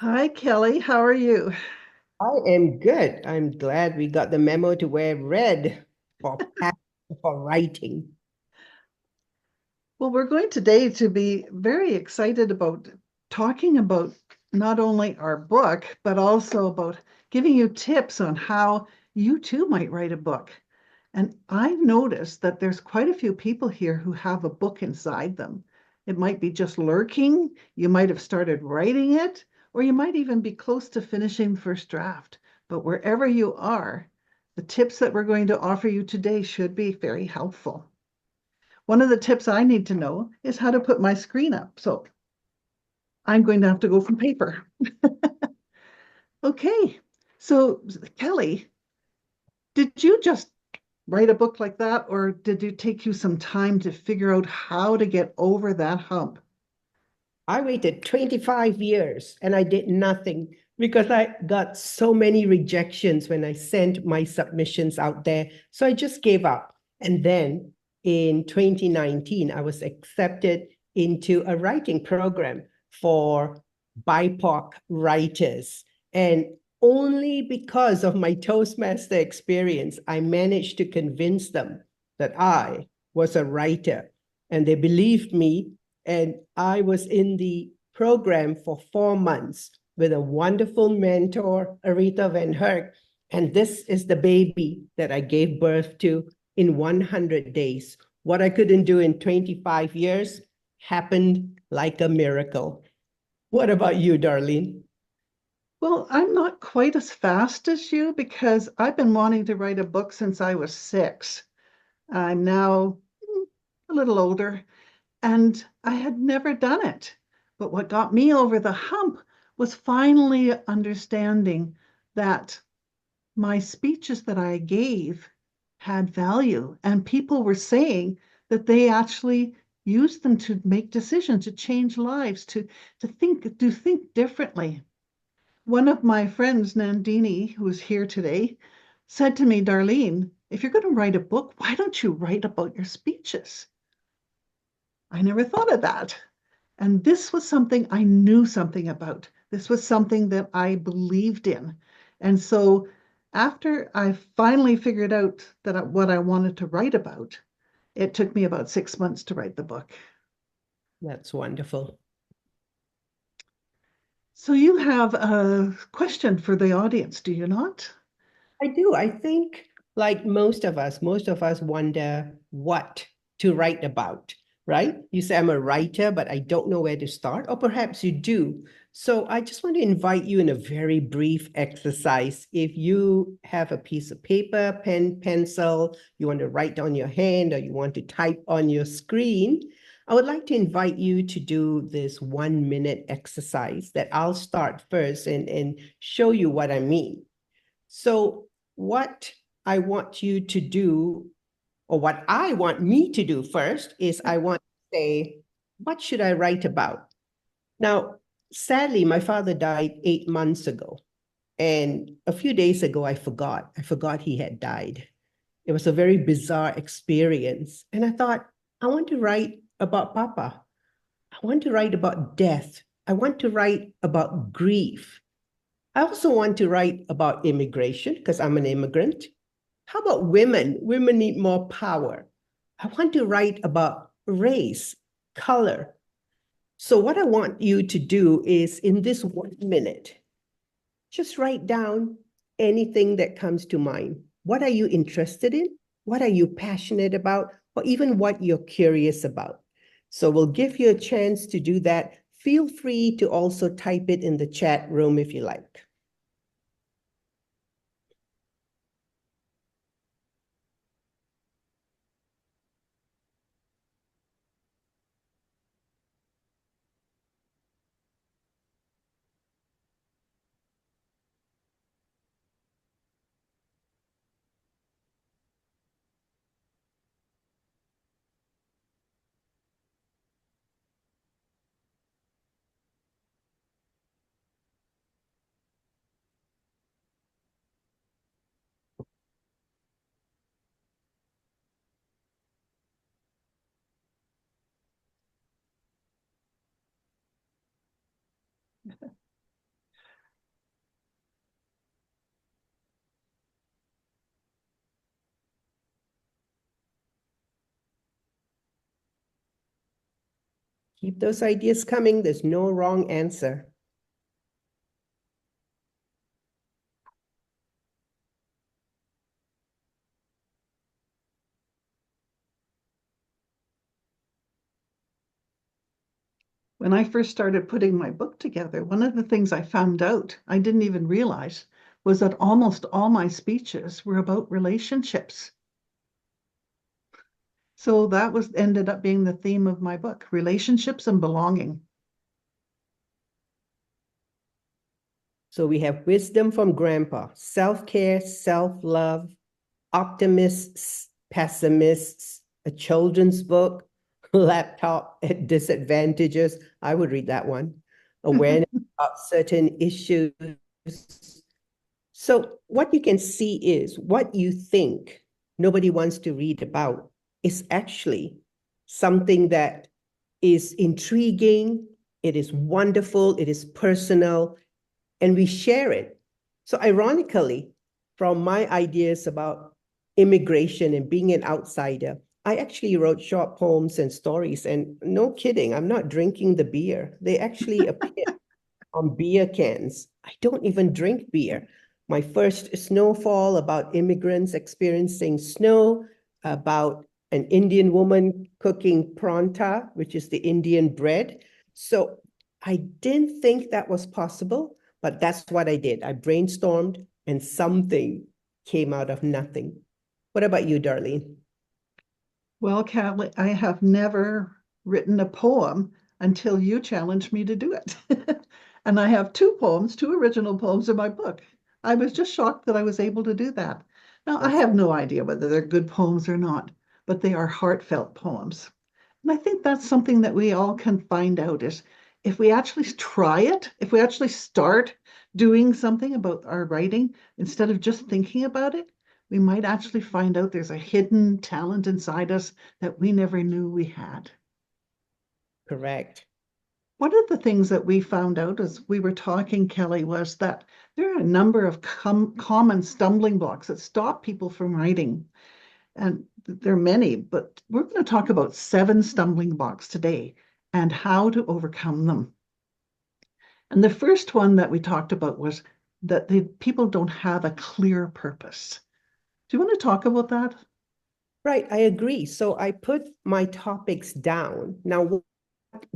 Hi, Kelly. How are you? I am good. I'm glad we got the memo to wear red for writing. Well, we're going today to be very excited about talking about not only our book, but also about giving you tips on how you too might write a book. And I've noticed that there's quite a few people here who have a book inside them. It might be just lurking, you might have started writing it, or you might even be close to finishing the first draft. But wherever you are, the tips that we're going to offer you today should be very helpful. One of the tips I need to know is how to put my screen up. So I'm going to have to go from paper. Okay. So, Kelly, did you just write a book like that, or did it take you some time to figure out how to get over that hump? I waited 25 years and I did nothing because I got so many rejections when I sent my submissions out there. So I just gave up. And then in 2019, I was accepted into a writing program for BIPOC writers. And only because of my Toastmaster experience, I managed to convince them that I was a writer. And they believed me, and I was in the program for 4 months with a wonderful mentor, Aretha Van Herk. And this is the baby that I gave birth to in 100 days. What I couldn't do in 25 years happened like a miracle. What about you, Darlene? Well, I'm not quite as fast as you because I've been wanting to write a book since I was 6. I'm now a little older, and I had never done it. But what got me over the hump was finally understanding that my speeches that I gave had value, and people were saying that they actually used them to make decisions, to change lives, to think differently. One of my friends, Nandini, who is here today, said to me, Darlene, if you're going to write a book, why don't you write about your speeches? I never thought of that. And this was something I knew something about. This was something that I believed in. And so after I finally figured out what I wanted to write about, it took me about 6 months to write the book. That's wonderful. So you have a question for the audience, do you not? I do. I think, like most of us wonder what to write about, right? You say, I'm a writer, but I don't know where to start. Or perhaps you do. So I just want to invite you in a very brief exercise. If you have a piece of paper, pen, pencil, you want to write on your hand, or you want to type on your screen, I would like to invite you to do this 1 minute exercise that I'll start first and show you what I mean. So, what I want you to do, or what I want me to do first, is I want to say, what should I write about? Now, sadly, my father died 8 months ago. And a few days ago, I forgot. I forgot he had died. It was a very bizarre experience. And I thought, I want to write about Papa. I want to write about death. I want to write about grief. I also want to write about immigration because I'm an immigrant. How about women? Women need more power. I want to write about race, color. So, what I want you to do is in this 1 minute, just write down anything that comes to mind. What are you interested in? What are you passionate about? Or even what you're curious about? So, we'll give you a chance to do that. Feel free to also type it in the chat room if you like. Keep those ideas coming. There's no wrong answer. When I first started putting my book together, one of the things I found out, I didn't even realize, was that almost all my speeches were about relationships. So that was ended up being the theme of my book, relationships and belonging. So we have wisdom from grandpa, self-care, self-love, optimists, pessimists, a children's book, laptop at disadvantages. I would read that one. Awareness of certain issues. So what you can see is what you think nobody wants to read about is actually something that is intriguing, it is wonderful, it is personal, and we share it. So ironically, from my ideas about immigration and being an outsider, I actually wrote short poems and stories. And no kidding, I'm not drinking the beer. They actually appear on beer cans. I don't even drink beer. My first snowfall about immigrants experiencing snow, about an Indian woman cooking pranta, which is the Indian bread. So I didn't think that was possible, but that's what I did. I brainstormed and something came out of nothing. What about you, Darlene? Well, Callie, I have never written a poem until you challenged me to do it. And I have two poems, two original poems in my book. I was just shocked that I was able to do that. Now, I That's have no idea whether they're good poems or not, but they are heartfelt poems. And I think that's something that we all can find out is if we actually try it, if we actually start doing something about our writing instead of just thinking about it, we might actually find out there's a hidden talent inside us that we never knew we had. correct. One of the things that we found out as we were talking, Kelly, was that there are a number of common stumbling blocks that stop people from writing. And there are many, but we're going to talk about 7 stumbling blocks today and how to overcome them. And the first one that we talked about was that the people don't have a clear purpose. Do you want to talk about that? Right, I agree. So I put my topics down. Now, what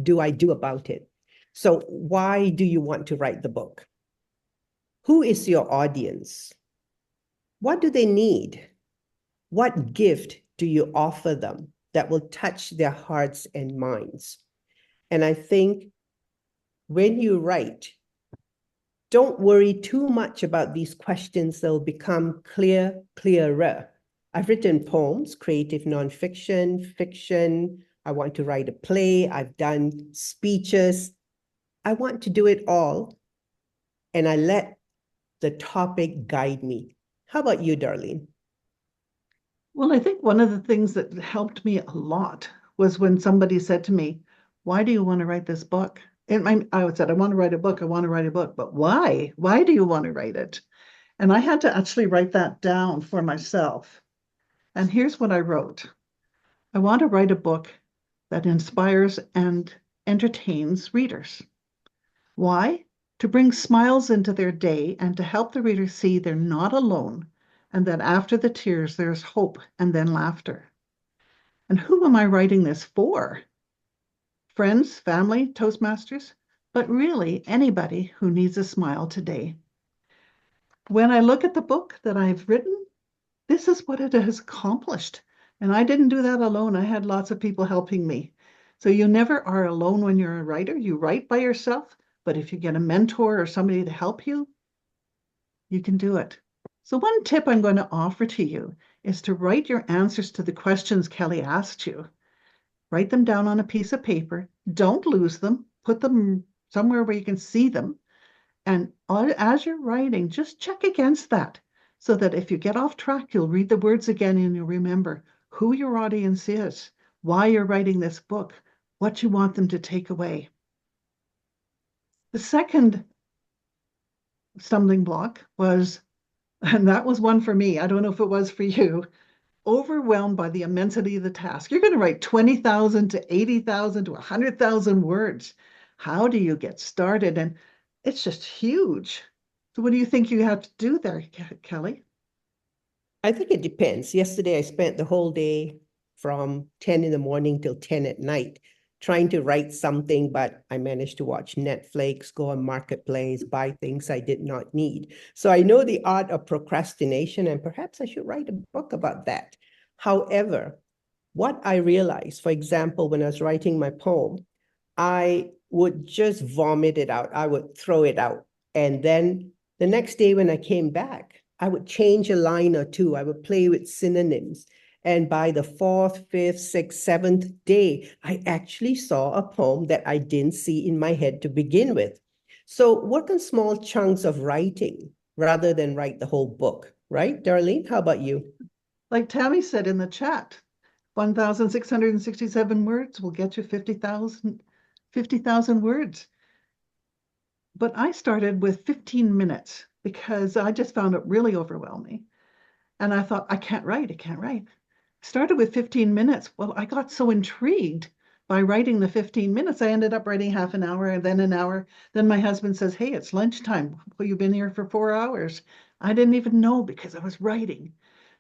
do I do about it? So, why do you want to write the book? Who is your audience? What do they need? What gift do you offer them that will touch their hearts and minds? And I think when you write, don't worry too much about these questions. They'll become clearer. I've written poems, creative nonfiction, fiction. I want to write a play. I've done speeches. I want to do it all. And I let the topic guide me. How about you, Darlene? Well, I think one of the things that helped me a lot was when somebody said to me, "Why do you want to write this book?" And I said, "I want to write a book. I want to write a book." But why? Why do you want to write it? And I had to actually write that down for myself. And here's what I wrote. I want to write a book that inspires and entertains readers. Why? To bring smiles into their day and to help the reader see they're not alone and that after the tears, there's hope and then laughter. And who am I writing this for? Friends, family, Toastmasters, but really anybody who needs a smile today. When I look at the book that I've written, this is what it has accomplished. And I didn't do that alone. I had lots of people helping me. So you never are alone when you're a writer. You write by yourself, but if you get a mentor or somebody to help you, you can do it. So one tip I'm going to offer to you is to write your answers to the questions Kelly asked you. Write them down on a piece of paper. Don't lose them. Put them somewhere where you can see them. And as you're writing, just check against that so that if you get off track, you'll read the words again and you'll remember who your audience is, why you're writing this book, what you want them to take away. The second stumbling block was, and that was one for me, I don't know if it was for you, overwhelmed by the immensity of the task. You're going to write 20,000 to 80,000 to 100,000 words. How do you get started? And it's just huge. So, what do you think you have to do there, Kelly? I think it depends. Yesterday, I spent the whole day from 10 in the morning till 10 at night trying to write something, but I managed to watch Netflix, go on Marketplace, buy things I did not need. So I know the art of procrastination, and perhaps I should write a book about that. However, what I realized, for example, when I was writing my poem, I would just vomit it out. I would throw it out. And then the next day when I came back, I would change a line or two. I would play with synonyms. And by the fourth, fifth, sixth, seventh day, I actually saw a poem that I didn't see in my head to begin with. So work on small chunks of writing rather than write the whole book, right? Darlene, how about you? Like Tammy said in the chat, 1,667 words will get you 50,000 words. But I started with 15 minutes because I just found it really overwhelming. And I thought, I can't write, I can't write. Started with 15 minutes. Well, I got so intrigued by writing the 15 minutes. I ended up writing half an hour and then an hour. Then my husband says, hey, it's lunchtime. Well, you've been here for 4 hours. I didn't even know because I was writing.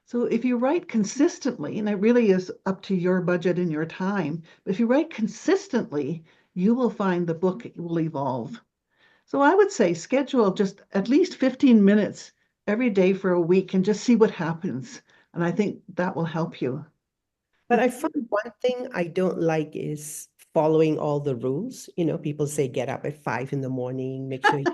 So if you write consistently, and it really is up to your budget and your time, but if you write consistently, you will find the book will evolve. So I would say schedule just at least 15 minutes every day for a week and just see what happens. And I think that will help you. But I find one thing I don't like is following all the rules. You know, people say get up at 5 in the morning, make sure you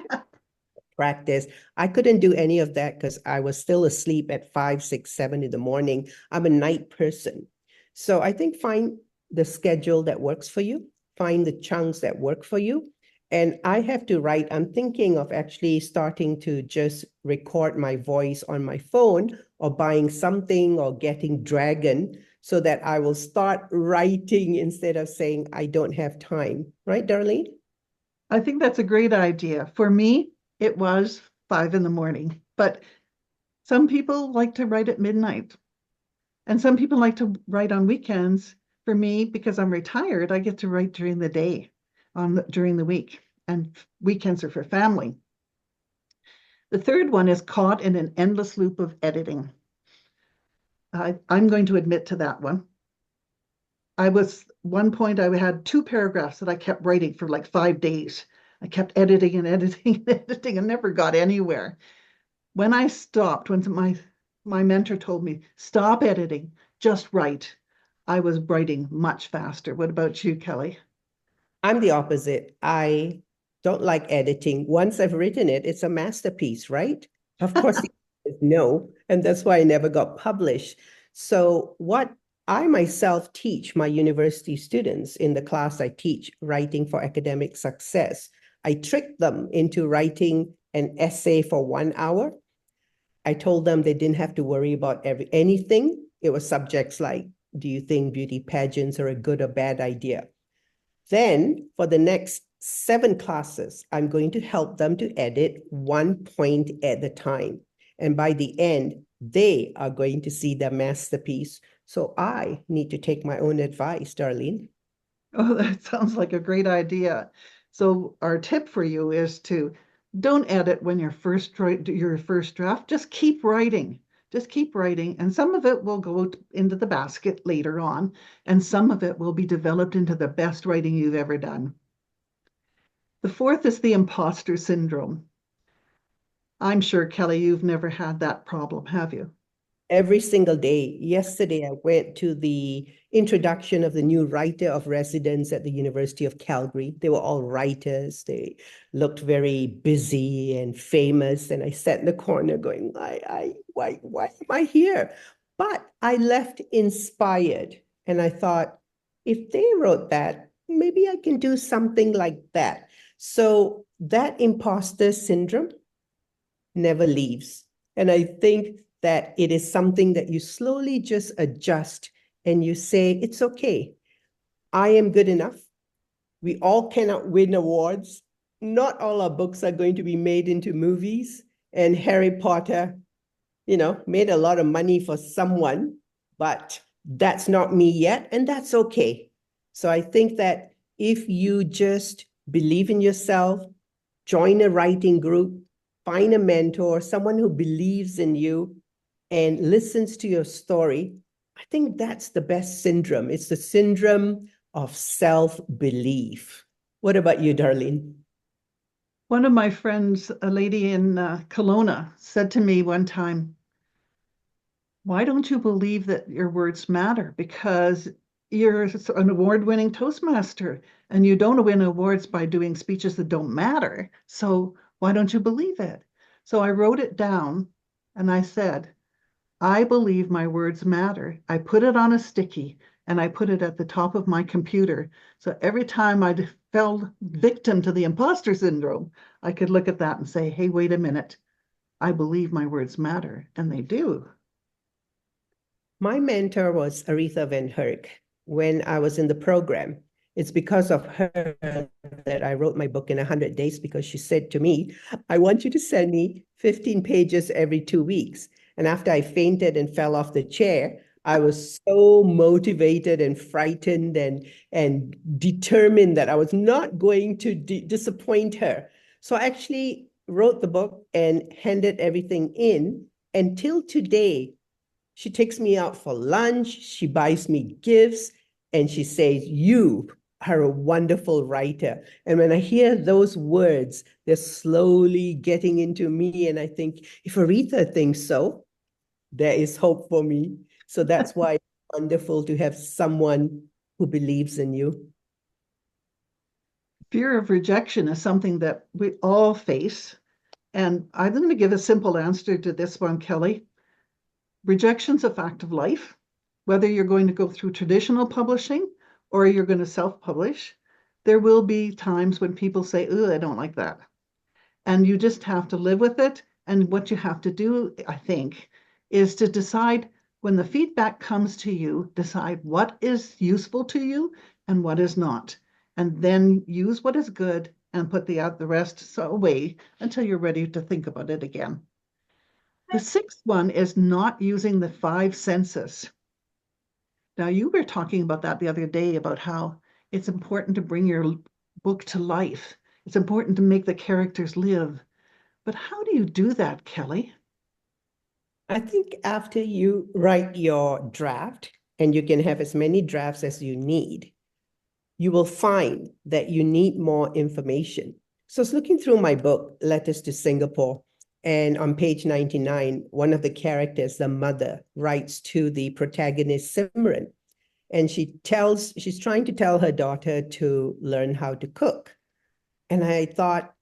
practice. I couldn't do any of that because I was still asleep at 5, 6, 7 in the morning. I'm a night person. So I think find the schedule that works for you, find the chunks that work for you. And I have to write, I'm thinking of actually starting to just record my voice on my phone or buying something or getting Dragon so that I will start writing instead of saying I don't have time. Right, Darlene? I think that's a great idea. For me, it was 5 in the morning, but some people like to write at midnight and some people like to write on weekends. For me, because I'm retired, I get to write during the day during the week, and weekends are for family. The third one is caught in an endless loop of editing. I'm going to admit to that one. I was one point I had 2 paragraphs that I kept writing for like 5 days. I kept editing and editing and editing and never got anywhere. When I stopped, when my mentor told me, stop editing, just write, I was writing much faster. What about you, Kelly? I'm the opposite. I don't like editing. Once I've written it, it's a masterpiece, right? Of course, the answer is no, and that's why I never got published. So, what I myself teach my university students in the class I teach, Writing for Academic Success, I trick them into writing an essay for 1 hour. I told them they didn't have to worry about anything. It was subjects like, do you think beauty pageants are a good or bad idea? Then for the next 7 classes, I'm going to help them to edit 1 point at a time. And by the end, they are going to see their masterpiece. So I need to take my own advice, Darlene. Oh, that sounds like a great idea. So our tip for you is to don't edit when you're do your first draft. Just keep writing. Just keep writing, and some of it will go into the basket later on, and some of it will be developed into the best writing you've ever done. The fourth is the imposter syndrome. I'm sure, Kelly, you've never had that problem, have you? Every single day. Yesterday, I went to the introduction of the new writer of residence at the University of Calgary. They were all writers. They looked very busy and famous. And I sat in the corner going, why am I here? But I left inspired. And I thought, if they wrote that, maybe I can do something like that. So that imposter syndrome never leaves. And I think that it is something that you slowly just adjust and you say, it's okay. I am good enough. We all cannot win awards. Not all our books are going to be made into movies. And Harry Potter, made a lot of money for someone, but that's not me yet, and that's okay. So I think that if you just believe in yourself, join a writing group, find a mentor, someone who believes in you and listens to your story, I think that's the best syndrome. It's the syndrome of self-belief. What about you, Darlene? One of my friends, a lady in Kelowna, said to me one time, why don't you believe that your words matter? Because you're an award-winning Toastmaster and you don't win awards by doing speeches that don't matter. So why don't you believe it? So I wrote it down and I said, I believe my words matter. I put it on a sticky and I put it at the top of my computer. So every time I fell victim to the imposter syndrome, I could look at that and say, hey, wait a minute. I believe my words matter. And they do. My mentor was Aretha Van Herk when I was in the program. It's because of her that I wrote my book in 100 days, because she said to me, I want you to send me 15 pages every 2 weeks. And after I fainted and fell off the chair, I was so motivated and frightened and determined that I was not going to disappoint her. So I actually wrote the book and handed everything in. Until today, she takes me out for lunch, she buys me gifts, and she says, you are a wonderful writer. And when I hear those words, they're slowly getting into me. And I think, if Aretha thinks so, there is hope for me. So that's why it's wonderful to have someone who believes in you. Fear of rejection is something that we all face. And I'm going to give a simple answer to this one, Kelly. Rejection's a fact of life. Whether you're going to go through traditional publishing or you're going to self-publish, there will be times when people say, oh, I don't like that. And you just have to live with it. And what you have to do, I think, is to decide when the feedback comes to you, decide what is useful to you and what is not. And then use what is good and put the rest away until you're ready to think about it again. The sixth one is not using the five senses. Now, you were talking about that the other day about how it's important to bring your book to life. It's important to make the characters live. But how do you do that, Kelly? I think after you write your draft, and you can have as many drafts as you need, you will find that you need more information. So I was looking through my book, Letters to Singapore, and on page 99, one of the characters, the mother, writes to the protagonist, Simran, and she's trying to tell her daughter to learn how to cook. And I thought,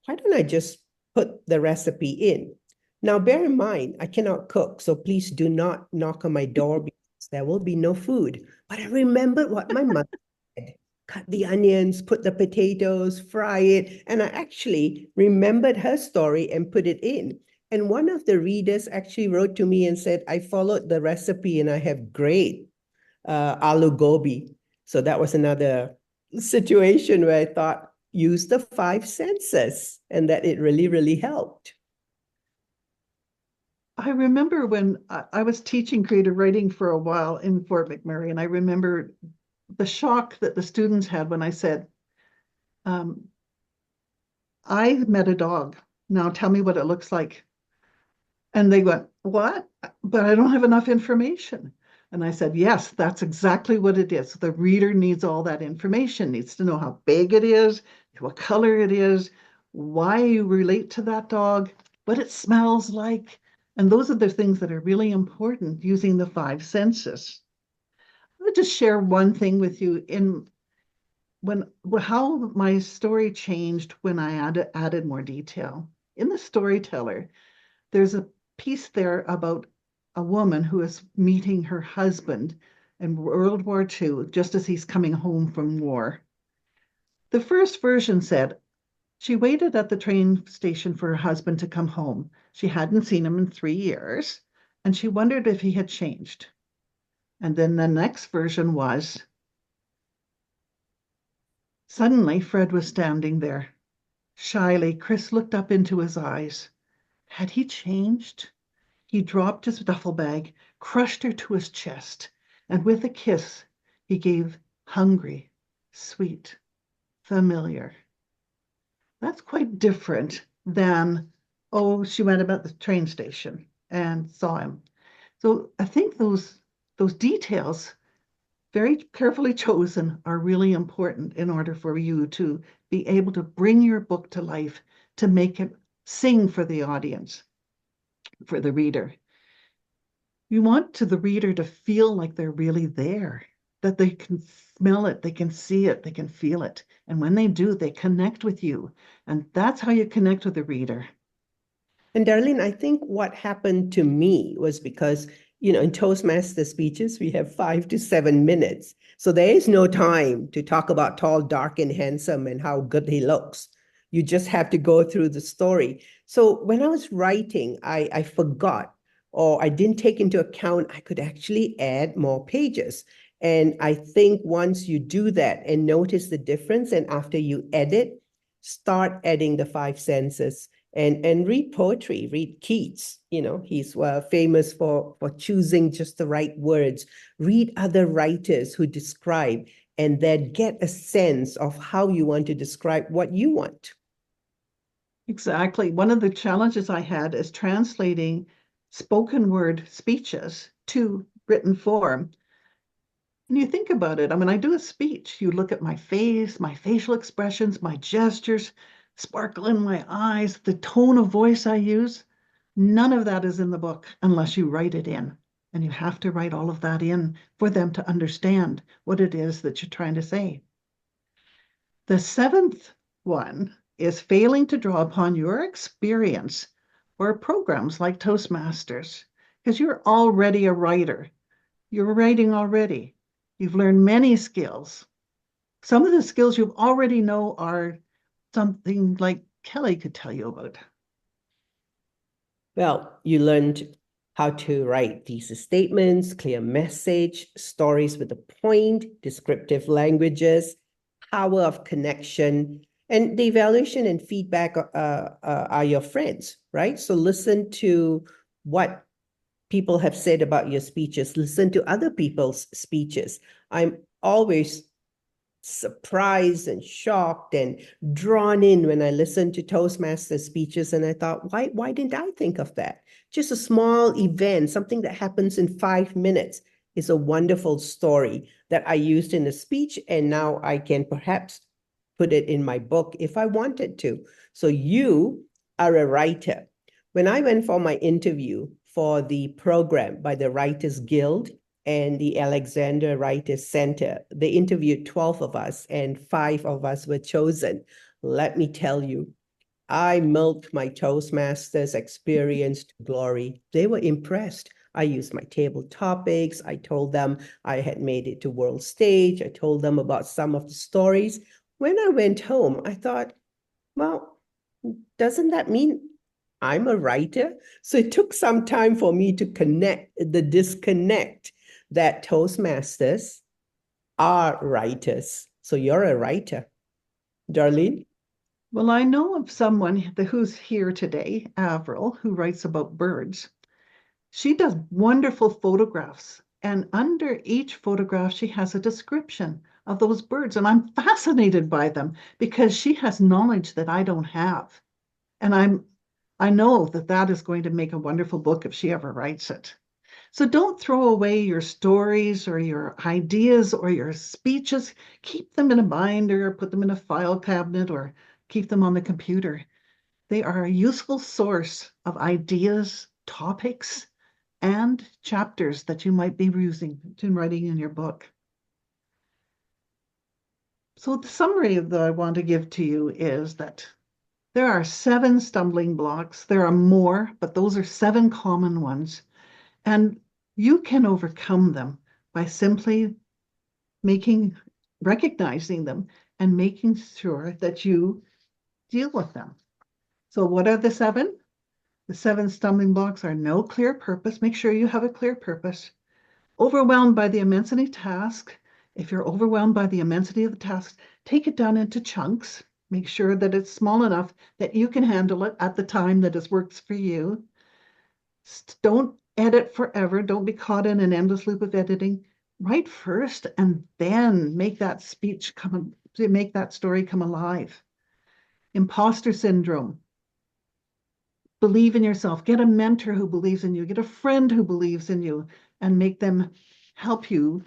why don't I just put the recipe in? Now, bear in mind, I cannot cook, so please do not knock on my door because there will be no food. But I remembered what my mother said. Cut the onions, put the potatoes, fry it. And I actually remembered her story and put it in. And one of the readers actually wrote to me and said, I followed the recipe and I have great aloo gobi. So that was another situation where I thought, use the five senses, and that it really, really helped. I remember when I was teaching creative writing for a while in Fort McMurray, and I remember the shock that the students had when I said, um, I met a dog. Now tell me what it looks like. And they went, what? But I don't have enough information. And I said, yes, that's exactly what it is. The reader needs all that information, needs to know how big it is, what color it is, why you relate to that dog, what it smells like. And those are the things that are really important using the five senses. I'll just share one thing with you in when how my story changed when I added more detail. In the storyteller, there's a piece there about a woman who is meeting her husband in World War II, just as he's coming home from war. The first version said she waited at the train station for her husband to come home. She hadn't seen him in 3 years, and she wondered if he had changed. And then the next version was suddenly Fred was standing there. Shyly, Chris looked up into his eyes. Had he changed? He dropped his duffel bag, crushed her to his chest, and with a kiss he gave hungry, sweet, familiar. That's quite different than, oh, she went about the train station and saw him. So I think those details, very carefully chosen, are really important in order for you to be able to bring your book to life, to make it sing for the audience, for the reader. You want to the reader to feel like they're really there, that they can smell it, they can see it, they can feel it. And when they do, they connect with you. And that's how you connect with the reader. And Darlene, I think what happened to me was because, in Toastmaster speeches, we have 5 to 7 minutes. So there is no time to talk about tall, dark, and handsome and how good he looks. You just have to go through the story. So when I was writing, I forgot or I didn't take into account I could actually add more pages. And I think once you do that and notice the difference, and after you edit, start adding the 5 senses and read poetry, read Keats. He's famous for choosing just the right words. Read other writers who describe, and then get a sense of how you want to describe what you want. Exactly. One of the challenges I had is translating spoken word speeches to written form. And you think about it, I do a speech, you look at my face, my facial expressions, my gestures, sparkle in my eyes, the tone of voice I use. None of that is in the book unless you write it in. And you have to write all of that in for them to understand what it is that you're trying to say. The seventh one is failing to draw upon your experience or programs like Toastmasters, because you're already a writer. You're writing already. You've learned many skills. Some of the skills you already know are something like Kelly could tell you about. Well, you learned how to write thesis statements, clear message, stories with a point, descriptive languages, power of connection, and the evaluation and feedback are your friends, right? So listen to what people have said about your speeches, listen to other people's speeches. I'm always surprised and shocked and drawn in when I listened to Toastmaster speeches. And I thought, why didn't I think of that? Just a small event, something that happens in 5 minutes is a wonderful story that I used in a speech. And now I can perhaps put it in my book if I wanted to. So you are a writer. When I went for my interview for the program by the Writers Guild and the Alexander Writers Center, they interviewed 12 of us and 5 of us were chosen. Let me tell you, I milked my Toastmasters experience to glory. They were impressed. I used my table topics. I told them I had made it to world stage. I told them about some of the stories. When I went home, I thought, well, doesn't that mean I'm a writer? So it took some time for me to connect the disconnect that Toastmasters are writers. So you're a writer, Darlene? Well, I know of someone who's here today, Avril, who writes about birds. She does wonderful photographs, and under each photograph, she has a description of those birds. And I'm fascinated by them because she has knowledge that I don't have. And I know that that is going to make a wonderful book if she ever writes it. So don't throw away your stories or your ideas or your speeches. Keep them in a binder, put them in a file cabinet, or keep them on the computer. They are a useful source of ideas, topics, and chapters that you might be using in writing in your book. So the summary that I want to give to you is that there are 7 stumbling blocks. There are more, but those are 7 common ones. And you can overcome them by simply recognizing them and making sure that you deal with them. So what are the 7? The 7 stumbling blocks are no clear purpose. Make sure you have a clear purpose. Overwhelmed by the immensity task. If you're overwhelmed by the immensity of the task, take it down into chunks. Make sure that it's small enough that you can handle it at the time that it works for you. Don't edit forever. Don't be caught in an endless loop of editing. Write first and then make that speech come, make that story come alive. Imposter syndrome. Believe in yourself. Get a mentor who believes in you. Get a friend who believes in you and make them help you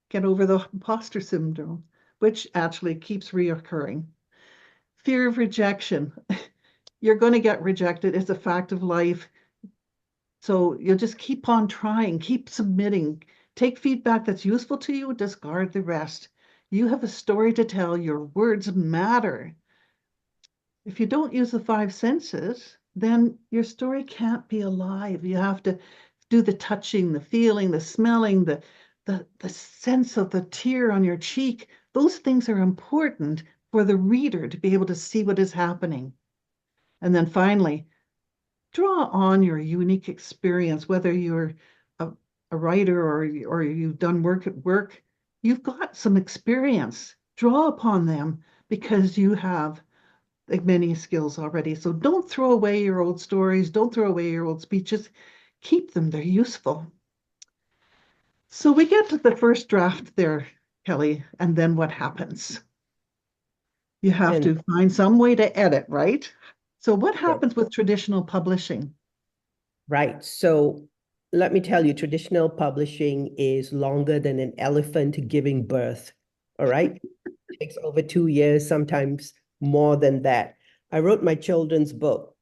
get over the imposter syndrome, which actually keeps reoccurring. Fear of rejection. You're going to get rejected. It's a fact of life. So you'll just keep on trying, keep submitting, take feedback that's useful to you, discard the rest. You have a story to tell. Your words matter. If you don't use the five senses, then your story can't be alive. You have to do the touching, the feeling, the smelling, the sense of the tear on your cheek. Those things are important for the reader to be able to see what is happening. And then finally, draw on your unique experience, whether you're a, a writer or you've done work at work, you've got some experience. Draw upon them because you have like many skills already. So don't throw away your old stories. Don't throw away your old speeches. Keep them. They're useful. So we get to the first draft there, Kelly, and then what happens? You have And to find some way to edit, right? So what yeah, happens with traditional publishing? right. So let me tell you, traditional publishing is longer than an elephant giving birth. All right. It takes over 2 years, sometimes more than that. I wrote my children's book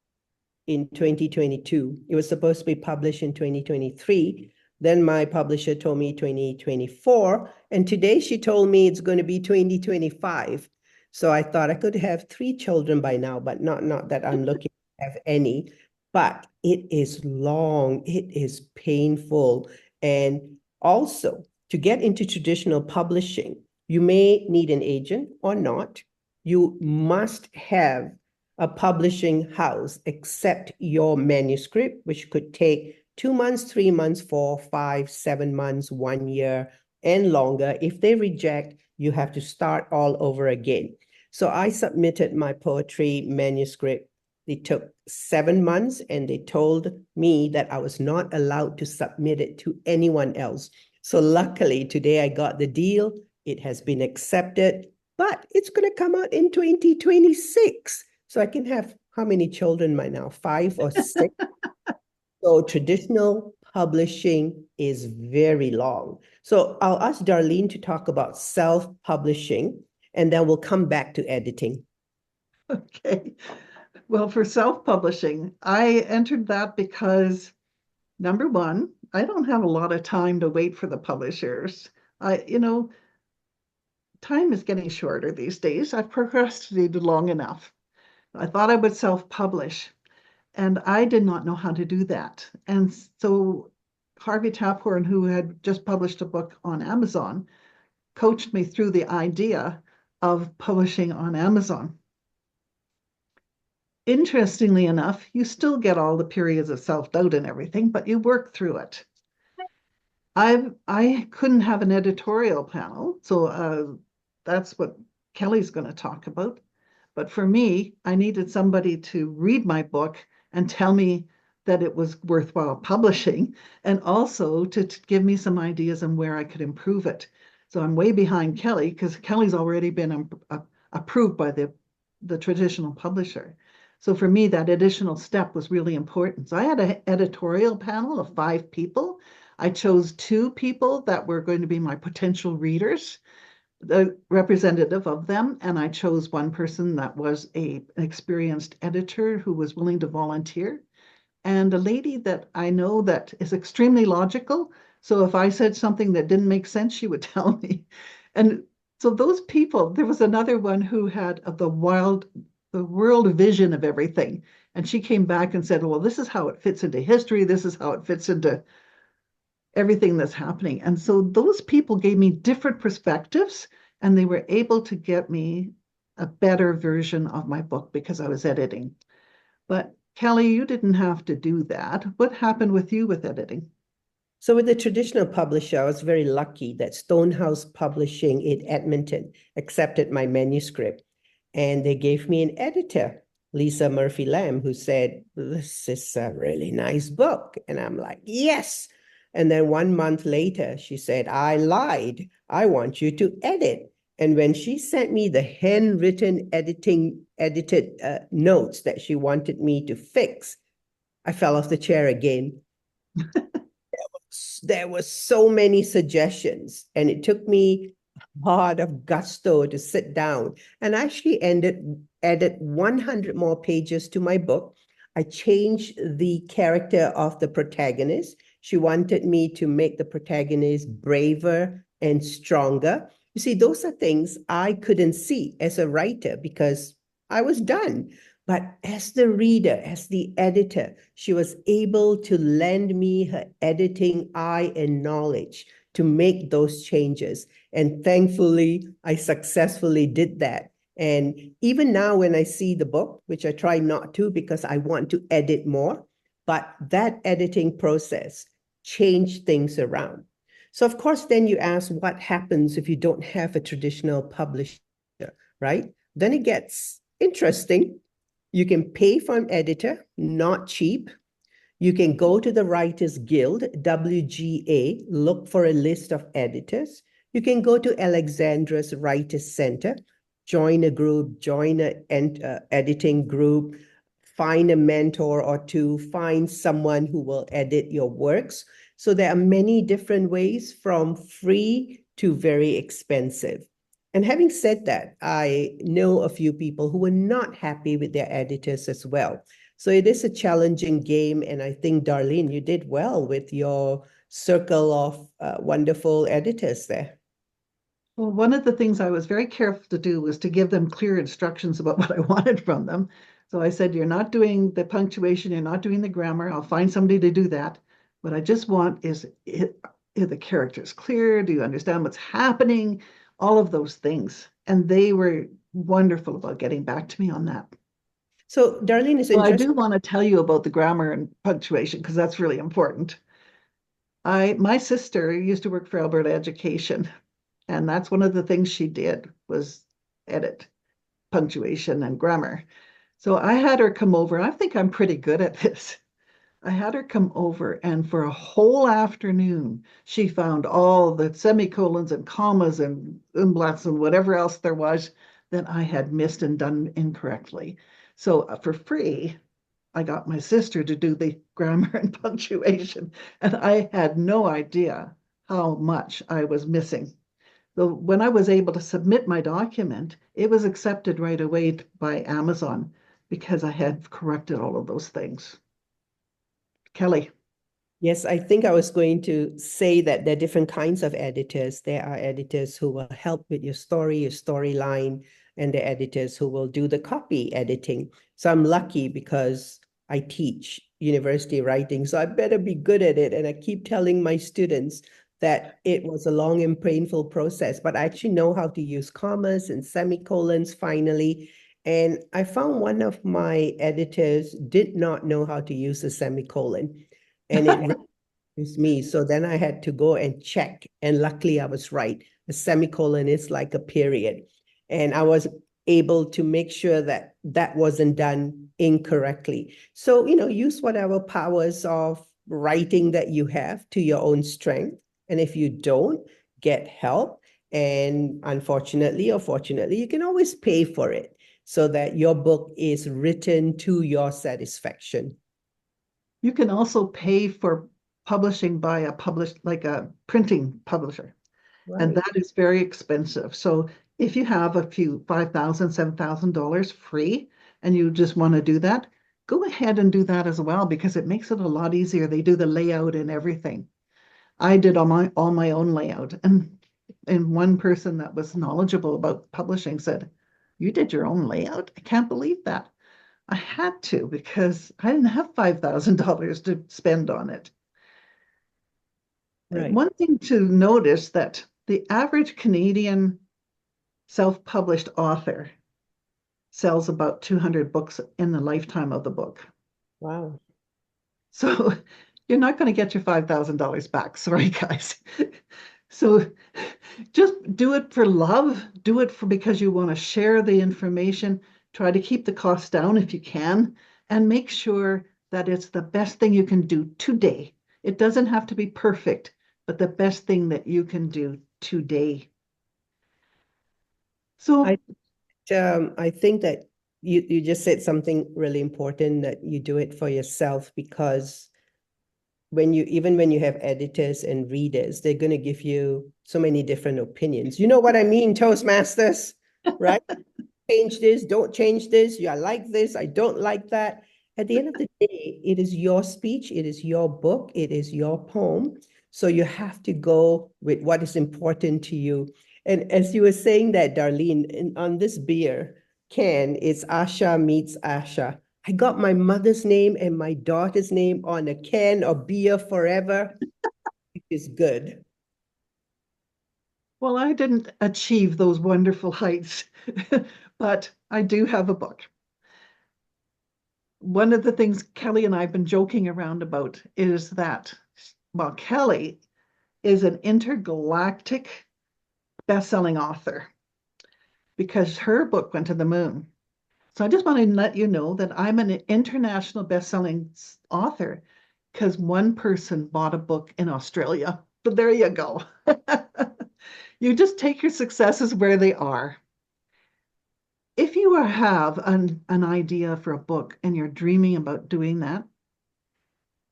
in 2022. It was supposed to be published in 2023. Then my publisher told me 2024. And today she told me it's going to be 2025. So I thought I could have 3 children by now, but not that I'm looking to have any. But it is long, it is painful. And also, to get into traditional publishing, you may need an agent or not. You must have a publishing house accept your manuscript, which could take 2 months, 3 months, 4, 5, 7 months, 1 year, and longer. If they reject, you have to start all over again. So I submitted my poetry manuscript. It took 7 months, and they told me that I was not allowed to submit it to anyone else. So luckily, today I got the deal. It has been accepted, but it's going to come out in 2026. So I can have how many children by now? 5 or 6? So traditional publishing is very long. So I'll ask Darlene to talk about self-publishing, and then we'll come back to editing. Okay. Well, for self-publishing, I entered that because number one, I don't have a lot of time to wait for the publishers. Time is getting shorter these days. I've procrastinated long enough. I thought I would self-publish, and I did not know how to do that. And so Harvey Taphorn, who had just published a book on Amazon, coached me through the idea of publishing on Amazon. Interestingly enough, you still get all the periods of self-doubt and everything, but you work through it. I couldn't have an editorial panel, so that's what Kelly's going to talk about. But for me, I needed somebody to read my book and tell me that it was worthwhile publishing, and also to give me some ideas on where I could improve it. So I'm way behind Kelly because Kelly's already been approved by the traditional publisher. So for me, that additional step was really important. So I had an editorial panel of 5 people. I chose 2 people that were going to be my potential readers, the representative of them, and I chose one person that was an experienced editor who was willing to volunteer, and a lady that I know that is extremely logical. So if I said something that didn't make sense, she would tell me. And so those people, there was another one who had the world vision of everything. And she came back and said, well, this is how it fits into history. This is how it fits into everything that's happening. And so those people gave me different perspectives, and they were able to get me a better version of my book because I was editing. But Kelly, you didn't have to do that. What happened with you with editing? So with the traditional publisher, I was very lucky that Stonehouse Publishing in Edmonton accepted my manuscript, and they gave me an editor, Lisa Murphy Lamb, who said, "This is a really nice book." And I'm like, "Yes." And then 1 month later, she said, "I lied. I want you to edit." And when she sent me the handwritten edited notes that she wanted me to fix, I fell off the chair again. There were so many suggestions, and it took me a lot of gusto to sit down and actually added 100 more pages to my book. I changed the character of the protagonist. She wanted me to make the protagonist braver and stronger. You see, those are things I couldn't see as a writer because I was done. But as the reader, as the editor, she was able to lend me her editing eye and knowledge to make those changes. And thankfully, I successfully did that. And even now, when I see the book, which I try not to because I want to edit more, but that editing process changed things around. So, of course, then you ask what happens if you don't have a traditional publisher, right? Then it gets interesting. You can pay for an editor, not cheap. You can go to the Writers Guild, WGA, look for a list of editors. You can go to Alexandra's Writers Center, join a group, join an editing group, find a mentor or two, find someone who will edit your works. So there are many different ways from free to very expensive. And having said that, I know a few people who were not happy with their editors as well. So it is a challenging game. And I think, Darlene, you did well with your circle of wonderful editors there. Well, one of the things I was very careful to do was to give them clear instructions about what I wanted from them. So I said, you're not doing the punctuation, you're not doing the grammar. I'll find somebody to do that. What I just want is the characters clear? Do you understand what's happening? All of those things. And they were wonderful about getting back to me on that. So, Darlene, is Well, I interesting. do want to tell you about the grammar and punctuation because that's really important. My sister used to work for Alberta Education, and that's one of the things she did was edit punctuation and grammar. So I had her come over. I think I'm pretty good at this. I had her come over, and for a whole afternoon, she found all the semicolons and commas and umlauts and whatever else there was that I had missed and done incorrectly. So for free, I got my sister to do the grammar and punctuation, and I had no idea how much I was missing. So when I was able to submit my document, it was accepted right away by Amazon because I had corrected all of those things. Kelly. Yes, I think I was going to say that there are different kinds of editors. There are editors who will help with your story, your storyline, and the editors who will do the copy editing. So I'm lucky because I teach university writing, so I better be good at it. And I keep telling my students that it was a long and painful process, but I actually know how to use commas and semicolons finally. And I found one of my editors did not know how to use a semicolon. And it was me. So then I had to go and check. And luckily I was right. A semicolon is like a period. And I was able to make sure that that wasn't done incorrectly. So, use whatever powers of writing that you have to your own strength. And if you don't, get help. And unfortunately or fortunately, you can always pay for it so that your book is written to your satisfaction. You can also pay for publishing by like a printing publisher, and Right. that is very expensive. So if you have a few $5,000, $7,000 free, and you just want to do that, go ahead and do that as well because it makes it a lot easier. They do the layout and everything. I did all my own layout, and one person that was knowledgeable about publishing said, "You did your own layout? I can't believe that." I had to because I didn't have $5,000 to spend on it. Right. One thing to notice that the average Canadian self-published author sells about 200 books in the lifetime of the book. Wow. So you're not going to get your $5,000 back. Sorry, guys. So just do it for love. Do it for because you want to share the information. Try to keep the cost down if you can, and make sure that it's the best thing you can do today. It doesn't have to be perfect, but the best thing that you can do today. I So, I think that you just said something really important, that you do it for yourself, because when you have editors and readers, they're going to give you so many different opinions. You know what I mean, Toastmasters, right? Change this, don't change this. You, I like this, I don't like that. At the end of the day, it is your speech, it is your book, it is your poem. So you have to go with what is important to you. And as you were saying that, Darlene, on this beer can, it's Asha meets Asha. I got my mother's name and my daughter's name on a can of beer forever. It is good. well, I didn't achieve those wonderful heights, but I do have a book. One of the things Kelly and I have been joking around about is that, well, Kelly is an intergalactic best-selling author because her book went to the moon. So I just want to let you know that I'm an international best-selling author because one person bought a book in Australia. But there you go. You just take your successes where they are. If you have an idea for a book and you're dreaming about doing that,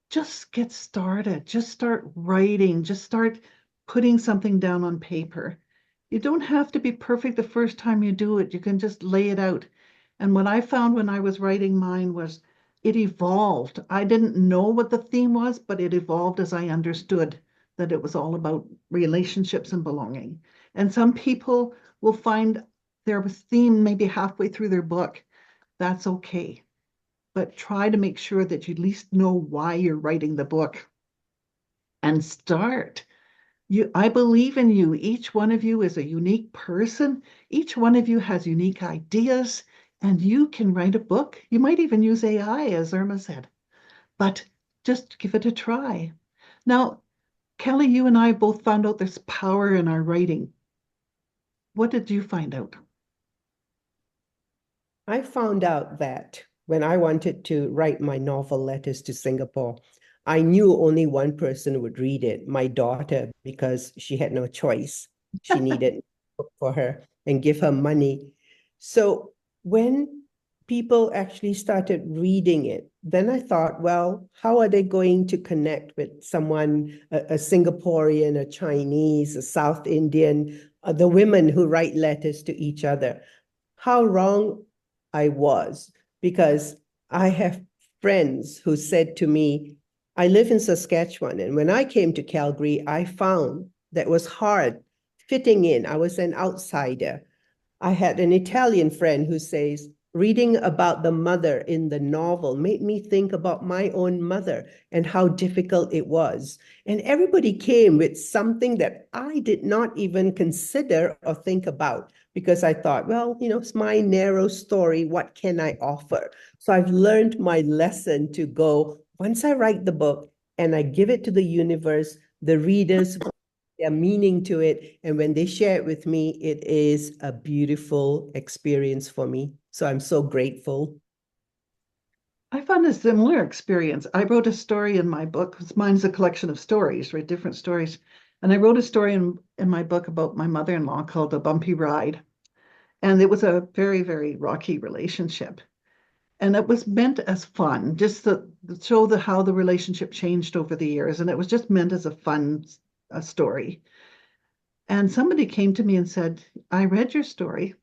just get started. Just start writing. Just start putting something down on paper. You don't have to be perfect the first time you do it. You can just lay it out. And what I found when I was writing mine was it evolved. I didn't know what the theme was, but it evolved as I understood that it was all about relationships and belonging. And some people will find their theme maybe halfway through their book. That's okay, but try to make sure that you at least know why you're writing the book and start. I believe in you. Each one of you is a unique person. Each one of you has unique ideas, and you can write a book. You might even use AI, as Irma said, but just give it a try. Now, Kelly, you and I both found out there's power in our writing. What did you find out? I found out that when I wanted to write my novel Letters to Singapore, I knew only one person would read it, my daughter, because she had no choice. She needed book for her and give her money. So when people actually started reading it, then I thought, well, how are they going to connect with someone, a Singaporean, a Chinese, a South Indian, the women who write letters to each other? How wrong I was, because I have friends who said to me, I live in Saskatchewan, and when I came to Calgary, I found that was hard fitting in. I was an outsider. I had an Italian friend who says, reading about the mother in the novel made me think about my own mother and how difficult it was. And everybody came with something that I did not even consider or think about, because I thought, well, it's my narrow story. What can I offer? So I've learned my lesson to go, once I write the book and I give it to the universe, the readers, a meaning to it. And when they share it with me, it is a beautiful experience for me. So I'm so grateful. I found a similar experience. I wrote a story in my book, 'cause mine's a collection of stories, right? Different stories. And I wrote a story in my book about my mother-in-law called A Bumpy Ride. And it was a very, very rocky relationship. And it was meant as fun, just to show how the relationship changed over the years. And it was just meant as a fun story. And somebody came to me and said, I read your story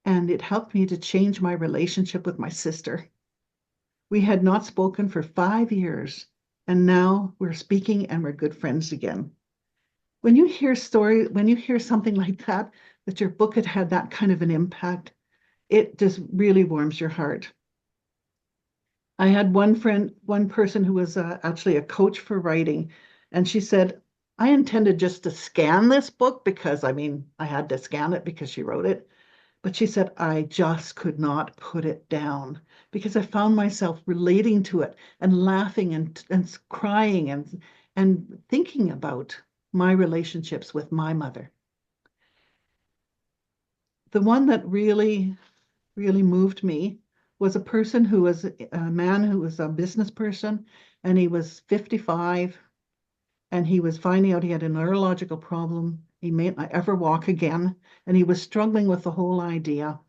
and it helped me to change my relationship with my sister. We had not spoken for 5 years, and now we're speaking and we're good friends again. When you hear something like that, that your book had had that kind of an impact, it just really warms your heart. I had one person who was actually a coach for writing, and she said, I intended just to scan this book because, I mean, I had to scan it because she wrote it. But she said, I just could not put it down because I found myself relating to it and laughing and crying and thinking about my relationships with my mother. The one that really really moved me was a person who was a man who was a business person, and he was 55, and he was finding out he had a neurological problem. He may not ever walk again, and he was struggling with the whole idea.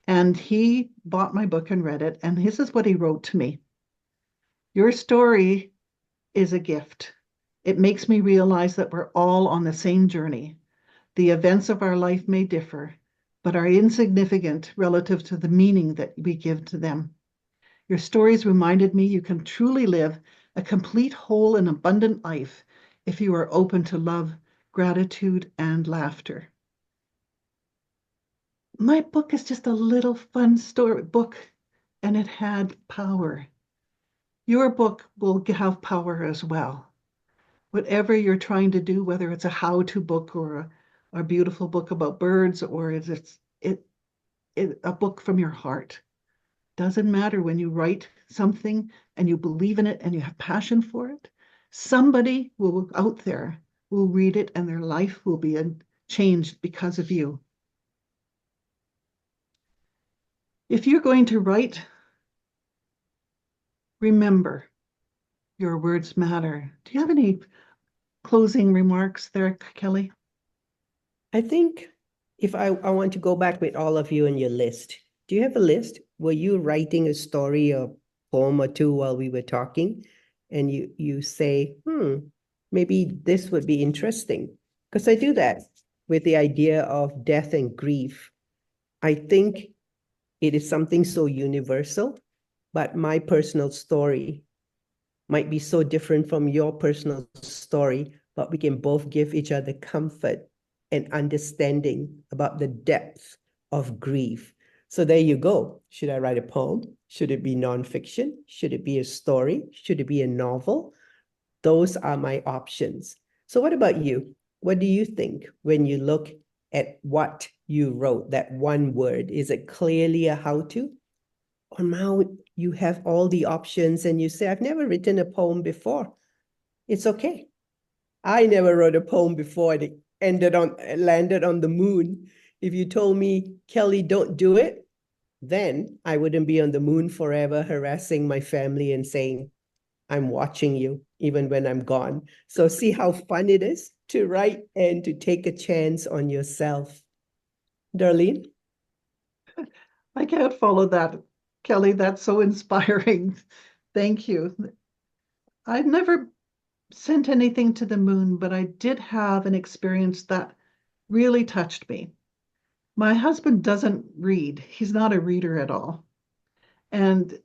And he bought my book and read it, and this is what he wrote to me. Your story is a gift. It makes me realize that we're all on the same journey. The events of our life may differ, but are insignificant relative to the meaning that we give to them. Your stories reminded me you can truly live a complete, whole, and abundant life if you are open to love, gratitude, and laughter. My book is just a little fun story book, and it had power. Your book will have power as well. Whatever you're trying to do, whether it's a how-to book or a beautiful book about birds, or a book from your heart. Doesn't matter when you write something and you believe in it and you have passion for it. Somebody will out there will read it and their life will be changed because of you. If you're going to write, remember your words matter. Do you have any closing remarks there, Kelly? I think if I want to go back with all of you on your list, do you have a list? Were you writing a story or poem or two while we were talking? And you say, maybe this would be interesting. Because I do that with the idea of death and grief. I think it is something so universal, but my personal story might be so different from your personal story, but we can both give each other comfort and understanding about the depth of grief. So there you go. Should I write a poem? Should it be nonfiction? Should it be a story? Should it be a novel? Those are my options. So what about you? What do you think when you look at what you wrote, that one word? Is it clearly a how-to? Or now you have all the options and you say, I've never written a poem before. It's okay. I never wrote a poem before and it landed on the moon. If you told me, Kelly, don't do it, then I wouldn't be on the moon forever harassing my family and saying, I'm watching you even when I'm gone. So see how fun it is to write and to take a chance on yourself. Darlene? I can't follow that, Kelly. That's so inspiring. Thank you. I've never sent anything to the moon, but I did have an experience that really touched me. My husband doesn't read, he's not a reader at all. And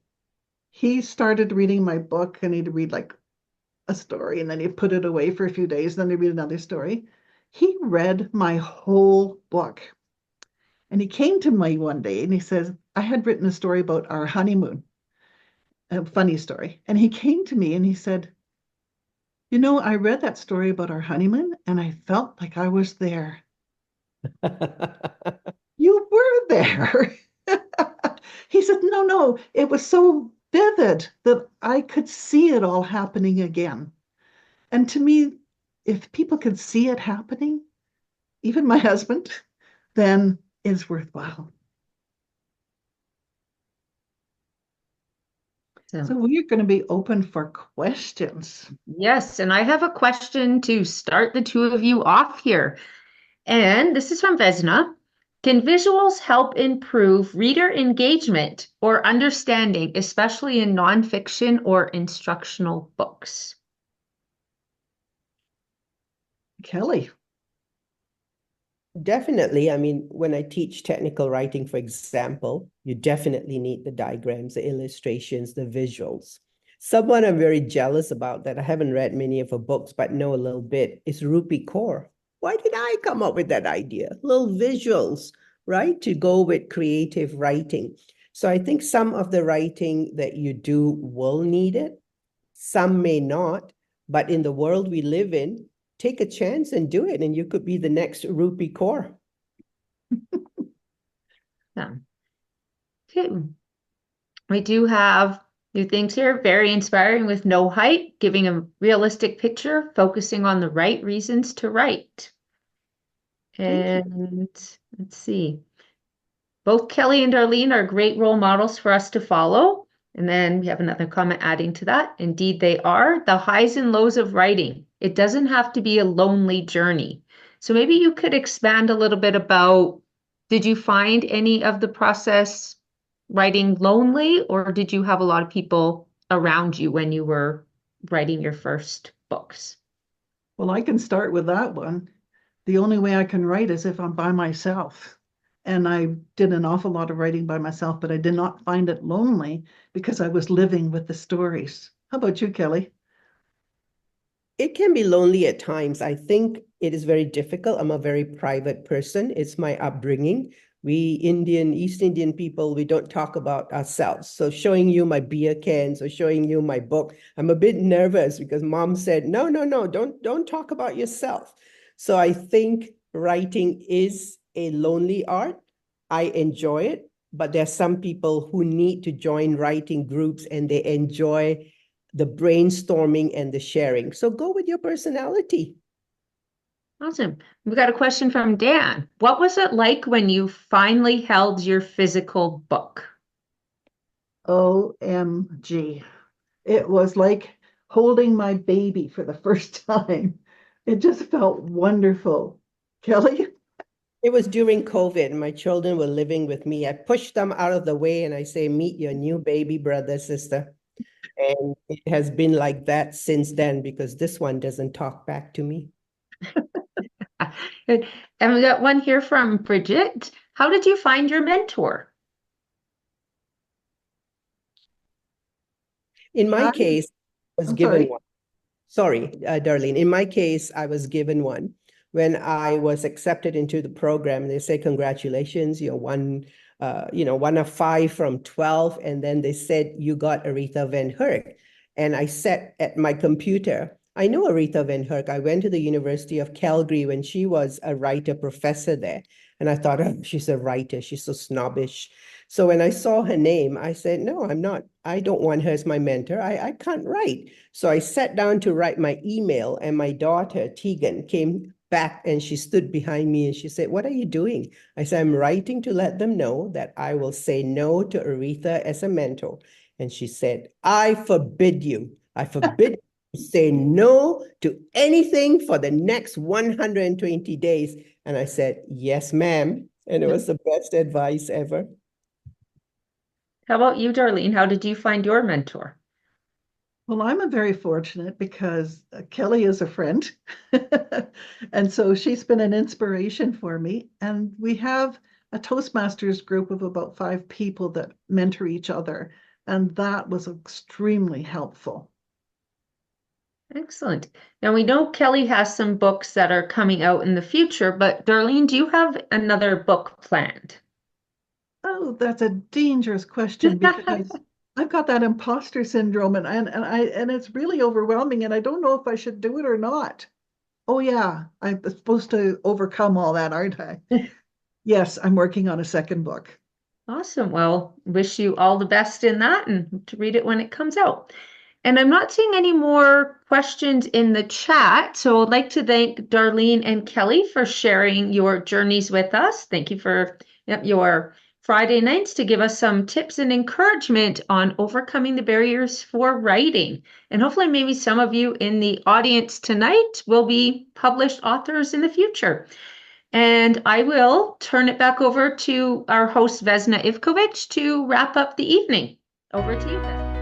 he started reading my book, and he'd read like a story and then he'd put it away for a few days, then he'd read another story. He read my whole book. And he came to me one day and he says, I had written a story about our honeymoon, a funny story. And he came to me and he said, you know, I read that story about our honeymoon and I felt like I was there. You were there. He said, no, no, it was so vivid that I could see it all happening again. And to me, if people could see it happening, even my husband, then it's worthwhile. So, So we're going to be open for questions. yes, and I have a question to start the two of you off here. And this is from Vesna. Can visuals help improve reader engagement or understanding, especially in nonfiction or instructional books? Kelly. Definitely. I mean, when I teach technical writing, for example, you definitely need the diagrams, the illustrations, the visuals. Someone I'm very jealous about that I haven't read many of her books, but know a little bit is Rupi Kaur. Why did I come up with that idea? Little visuals, right? To go with creative writing. So I think some of the writing that you do will need it. Some may not, but in the world we live in, take a chance and do it, and you could be the next Rupi Kaur. Yeah. Okay. We do have new things here. Very inspiring with no height, giving a realistic picture, focusing on the right reasons to write. Thank you. And let's see. Both Kelly and Darlene are great role models for us to follow. And then we have another comment adding to that. Indeed, they are the highs and lows of writing. It doesn't have to be a lonely journey. So maybe you could expand a little bit about, did you find any of the process writing lonely, or did you have a lot of people around you when you were writing your first books? Well, I can start with that one. The only way I can write is if I'm by myself. And I did an awful lot of writing by myself, but I did not find it lonely because I was living with the stories. How about you, Kelly? It can be lonely at times. I think it is very difficult. I'm a very private person. It's my upbringing. We East Indian people, we don't talk about ourselves. So showing you my beer cans or showing you my book, I'm a bit nervous because mom said, no, don't talk about yourself. So I think writing is a lonely art. I enjoy it, but there are some people who need to join writing groups and they enjoy the brainstorming and the sharing. So go with your personality. Awesome. We got a question from Dan. What was it like when you finally held your physical book? OMG. It was like holding my baby for the first time. It just felt wonderful. Kelly? It was during COVID. My children were living with me. I pushed them out of the way and I say, meet your new baby brother, sister. And it has been like that since then because this one doesn't talk back to me. Good. And we got one here from Bridget. How did you find your mentor? In my I, case, I was I'm given sorry. one. Sorry, Darlene. In my case, I was given one. When I was accepted into the program, they say, congratulations, you're one of 5 from 12. And then they said, you got Aretha Van Herk. And I sat at my computer. I know Aretha Van Herk. I went to the University of Calgary when she was a writer professor there. And I thought, oh, she's a writer. She's so snobbish. So when I saw her name, I said, no, I'm not. I don't want her as my mentor. I can't write. So I sat down to write my email, and my daughter, Tegan, came back and she stood behind me and she said, what are you doing? I said, I'm writing to let them know that I will say no to Aretha as a mentor. And she said, I forbid you. I forbid you to say no to anything for the next 120 days. And I said, yes, ma'am. And it was the best advice ever. How about you, Darlene? How did you find your mentor? Well, I'm a very fortunate because Kelly is a friend. And so she's been an inspiration for me. And we have a Toastmasters group of about 5 people that mentor each other. And that was extremely helpful. Excellent. Now we know Kelly has some books that are coming out in the future, but Darlene, do you have another book planned? Oh, that's a dangerous question because I've got that imposter syndrome and it's really overwhelming and I don't know if I should do it or not. Oh yeah, I'm supposed to overcome all that, aren't I? Yes, I'm working on a second book. Awesome. Well, wish you all the best in that and to read it when it comes out. And I'm not seeing any more questions in the chat. So I'd like to thank Darlene and Kelly for sharing your journeys with us. Thank you for your Friday nights to give us some tips and encouragement on overcoming the barriers for writing. And hopefully, maybe some of you in the audience tonight will be published authors in the future. And I will turn it back over to our host, Vesna Ivkovic, to wrap up the evening. Over to you, Vesna.